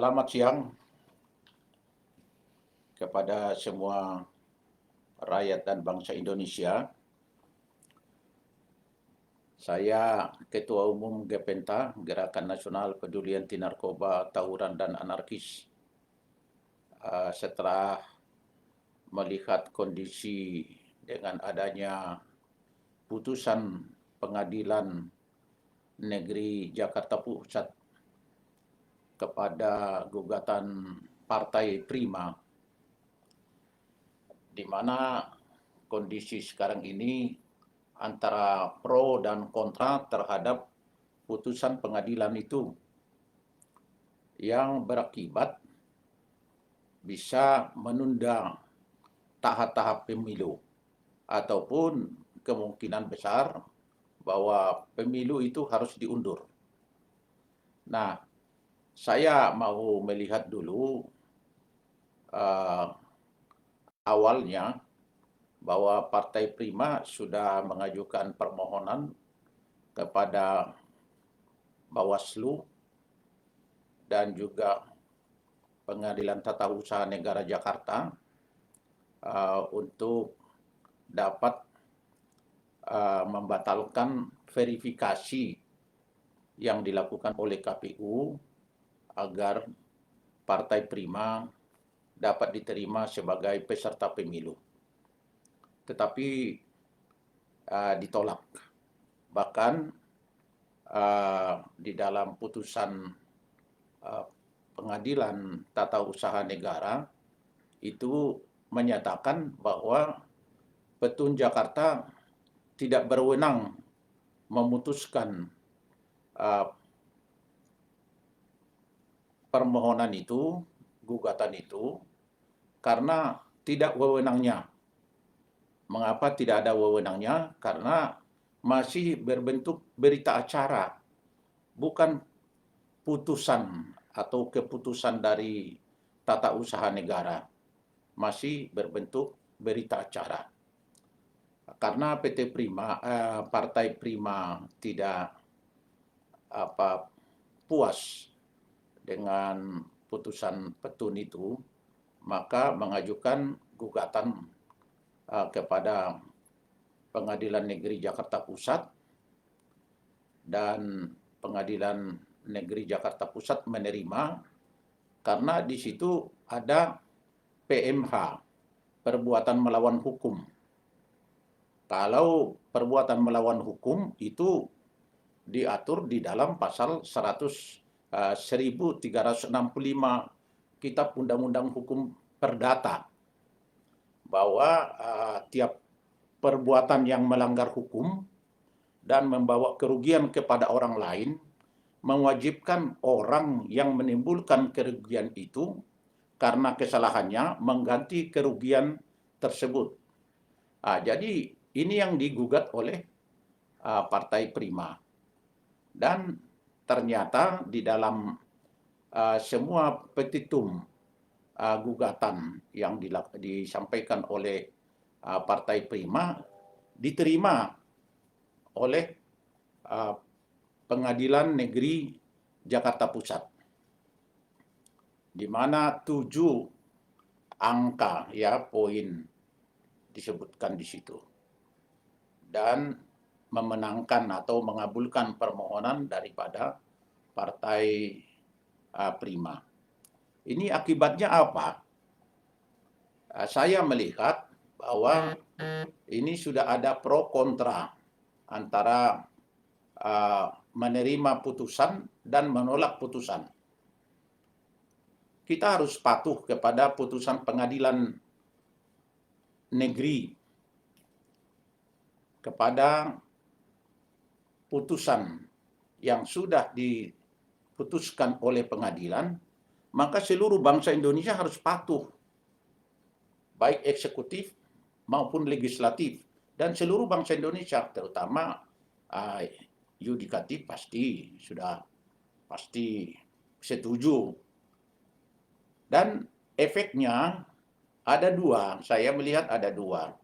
Selamat siang kepada semua rakyat dan bangsa Indonesia. Saya Ketua Umum Gepenta, Gerakan Nasional Peduli Anti Narkoba, Tawuran dan Anarkis. Setelah melihat kondisi dengan adanya putusan Pengadilan Negeri Jakarta Pusat kepada gugatan Partai Prima, di mana kondisi sekarang ini antara pro dan kontra terhadap putusan pengadilan itu, yang berakibat bisa menunda tahap-tahap pemilu ataupun kemungkinan besar bahwa pemilu itu harus diundur. Nah, saya mau melihat dulu awalnya bahwa Partai Prima sudah mengajukan permohonan kepada Bawaslu dan juga Pengadilan Tata Usaha Negara Jakarta untuk dapat membatalkan verifikasi yang dilakukan oleh KPU agar Partai Prima dapat diterima sebagai peserta pemilu. Tetapi ditolak. Bahkan di dalam putusan Pengadilan Tata Usaha Negara itu menyatakan bahwa Petun Jakarta tidak berwenang memutuskan permohonan itu, gugatan itu, karena tidak wewenangnya. Mengapa tidak ada wewenangnya? Karena masih berbentuk berita acara, bukan putusan atau keputusan dari Tata Usaha Negara. Masih berbentuk berita acara. Karena Partai Prima tidak puas dengan putusan Petun itu, maka mengajukan gugatan kepada Pengadilan Negeri Jakarta Pusat, dan Pengadilan Negeri Jakarta Pusat menerima karena di situ ada PMH, perbuatan melawan hukum. Kalau perbuatan melawan hukum itu diatur di dalam pasal 1365 Kitab Undang-Undang Hukum Perdata, bahwa tiap perbuatan yang melanggar hukum dan membawa kerugian kepada orang lain mewajibkan orang yang menimbulkan kerugian itu karena kesalahannya mengganti kerugian tersebut. Jadi ini yang digugat oleh Partai Prima. Dan ternyata di dalam semua petitum gugatan yang disampaikan oleh Partai Prima diterima oleh Pengadilan Negeri Jakarta Pusat, di mana 7 angka poin disebutkan di situ, dan memenangkan atau mengabulkan permohonan daripada Partai Prima. Ini akibatnya apa? Saya melihat bahwa ini sudah ada pro kontra antara menerima putusan dan menolak putusan. Kita harus patuh kepada putusan Pengadilan Negeri, kepada putusan yang sudah diputuskan oleh pengadilan, maka seluruh bangsa Indonesia harus patuh, baik eksekutif maupun legislatif, dan seluruh bangsa Indonesia, terutama yudikatif pasti setuju. Dan efeknya ada 2, saya melihat ada 2.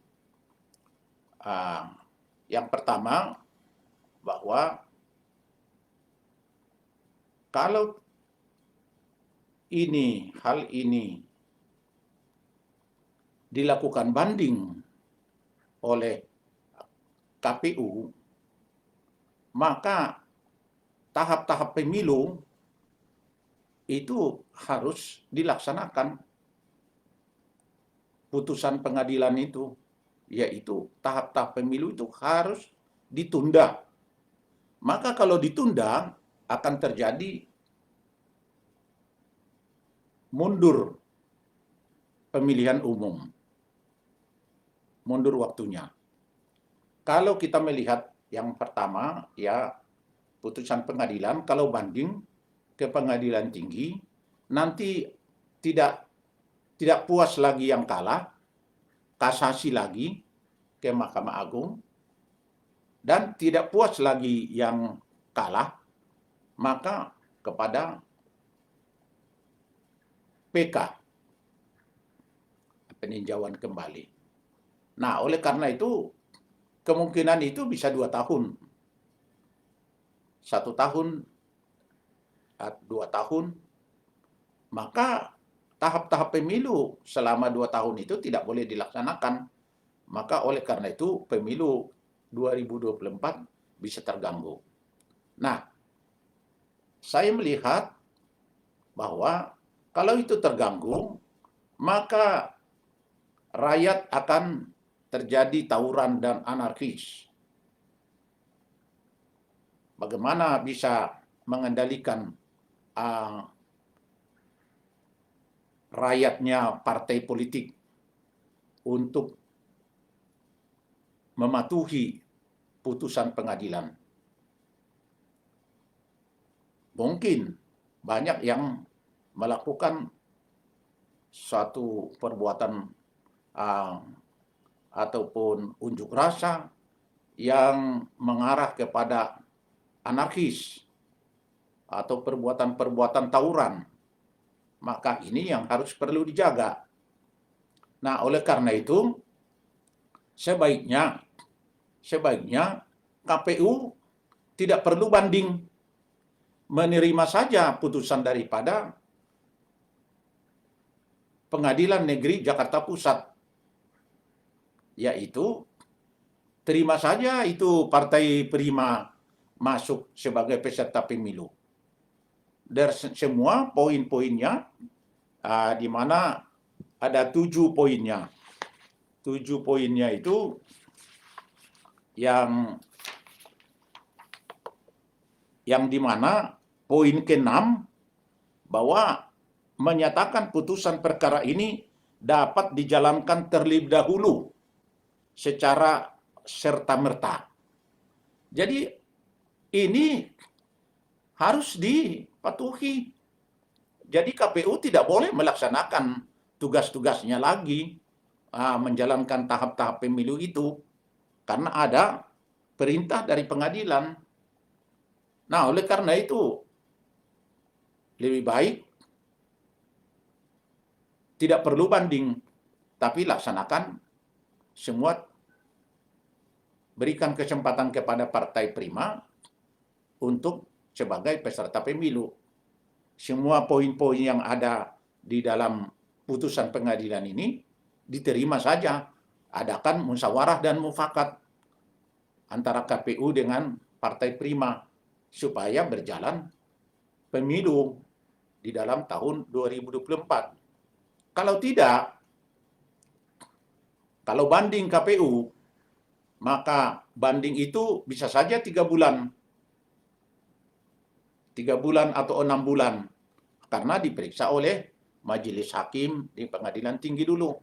Yang pertama, bahwa kalau hal ini dilakukan banding oleh KPU, maka tahap-tahap pemilu itu harus dilaksanakan. Putusan pengadilan itu, yaitu tahap-tahap pemilu itu harus ditunda. Maka kalau ditunda akan terjadi mundur pemilihan umum, mundur waktunya. Kalau kita melihat yang pertama, ya putusan pengadilan, kalau banding ke pengadilan tinggi, nanti tidak puas lagi yang kalah, kasasi lagi ke Mahkamah Agung, dan tidak puas lagi yang kalah, maka kepada PK, peninjauan kembali. Nah, oleh karena itu, kemungkinan itu bisa 2 tahun. 1 tahun, 2 tahun, maka tahap-tahap pemilu selama 2 tahun itu tidak boleh dilaksanakan. Maka oleh karena itu pemilu 2024 bisa terganggu. Nah, saya melihat bahwa kalau itu terganggu, maka rakyat akan terjadi tawuran dan anarkis. Bagaimana bisa mengendalikan rakyatnya partai politik untuk mematuhi putusan pengadilan? Mungkin banyak yang melakukan suatu perbuatan ataupun unjuk rasa yang mengarah kepada anarkis atau perbuatan-perbuatan tawuran. Maka ini yang harus perlu dijaga. Nah, oleh karena itu sebaiknya KPU tidak perlu banding, menerima saja putusan daripada Pengadilan Negeri Jakarta Pusat, yaitu terima saja itu Partai Prima masuk sebagai peserta pemilu. Dan semua poin-poinnya, di mana ada 7 poinnya. 7 poinnya itu yang di mana poin ke-6 bahwa menyatakan putusan perkara ini dapat dijalankan terlebih dahulu secara serta-merta. Jadi ini harus dipatuhi. Jadi KPU tidak boleh melaksanakan tugas-tugasnya lagi, menjalankan tahap-tahap pemilu itu, karena ada perintah dari pengadilan. Nah, oleh karena itu lebih baik tidak perlu banding, tapi laksanakan semua, berikan kesempatan kepada Partai Prima untuk sebagai peserta pemilu. Semua poin-poin yang ada di dalam putusan pengadilan ini diterima saja. Adakan musyawarah dan mufakat antara KPU dengan Partai Prima supaya berjalan pemilu di dalam tahun 2024. Kalau tidak, kalau banding KPU, maka banding itu bisa saja 3 bulan. 3 bulan atau 6 bulan. Karena diperiksa oleh majelis hakim di pengadilan tinggi dulu.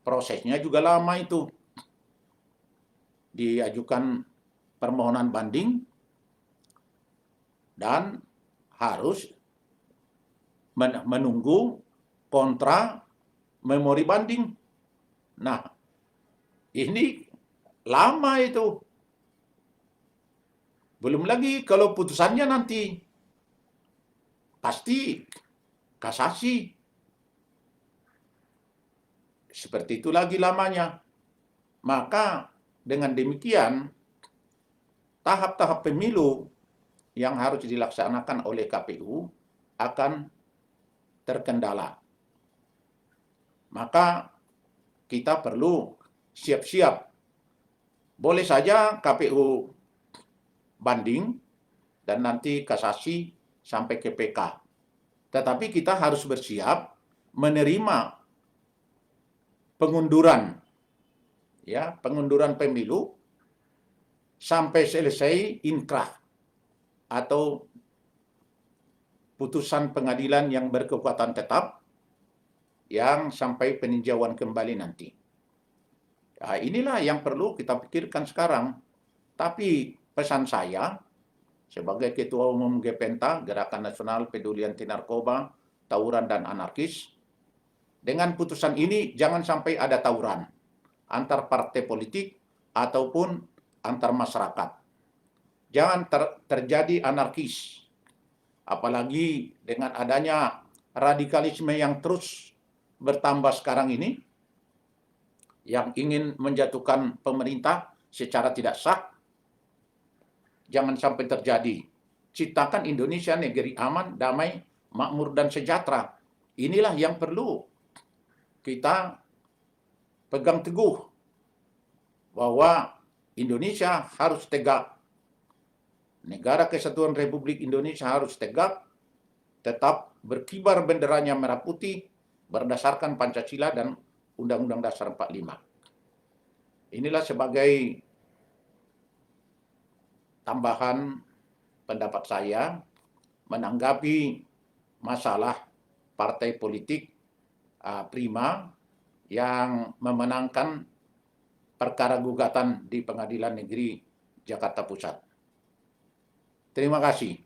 Prosesnya juga lama itu. Diajukan permohonan banding dan harus menunggu kontra memori banding. Nah, ini lama itu. Belum lagi kalau putusannya nanti pasti kasasi. Seperti itu lagi lamanya. Maka dengan demikian tahap-tahap pemilu yang harus dilaksanakan oleh KPU akan terkendala. Maka kita perlu siap-siap. Boleh saja KPU banding dan nanti kasasi sampai ke PK. Tetapi kita harus bersiap menerima pengunduran pemilu sampai selesai inkrah atau putusan pengadilan yang berkekuatan tetap yang sampai peninjauan kembali nanti. Nah, inilah yang perlu kita pikirkan sekarang. Tapi pesan saya sebagai Ketua Umum GPENTA, Gerakan Nasional Peduli Anti Narkoba, Tawuran dan Anarkis, dengan putusan ini jangan sampai ada tawuran antar partai politik ataupun antar masyarakat. Jangan terjadi anarkis. Apalagi dengan adanya radikalisme yang terus bertambah sekarang ini, yang ingin menjatuhkan pemerintah secara tidak sah, jangan sampai terjadi. Ciptakan Indonesia negeri aman, damai, makmur, dan sejahtera. Inilah yang perlu kita pegang teguh, bahwa Indonesia harus tegak. Negara Kesatuan Republik Indonesia harus tegak, tetap berkibar benderanya merah putih berdasarkan Pancasila dan Undang-Undang Dasar 45. Inilah sebagai tambahan pendapat saya menanggapi masalah partai politik Prima yang memenangkan perkara gugatan di Pengadilan Negeri Jakarta Pusat. Terima kasih.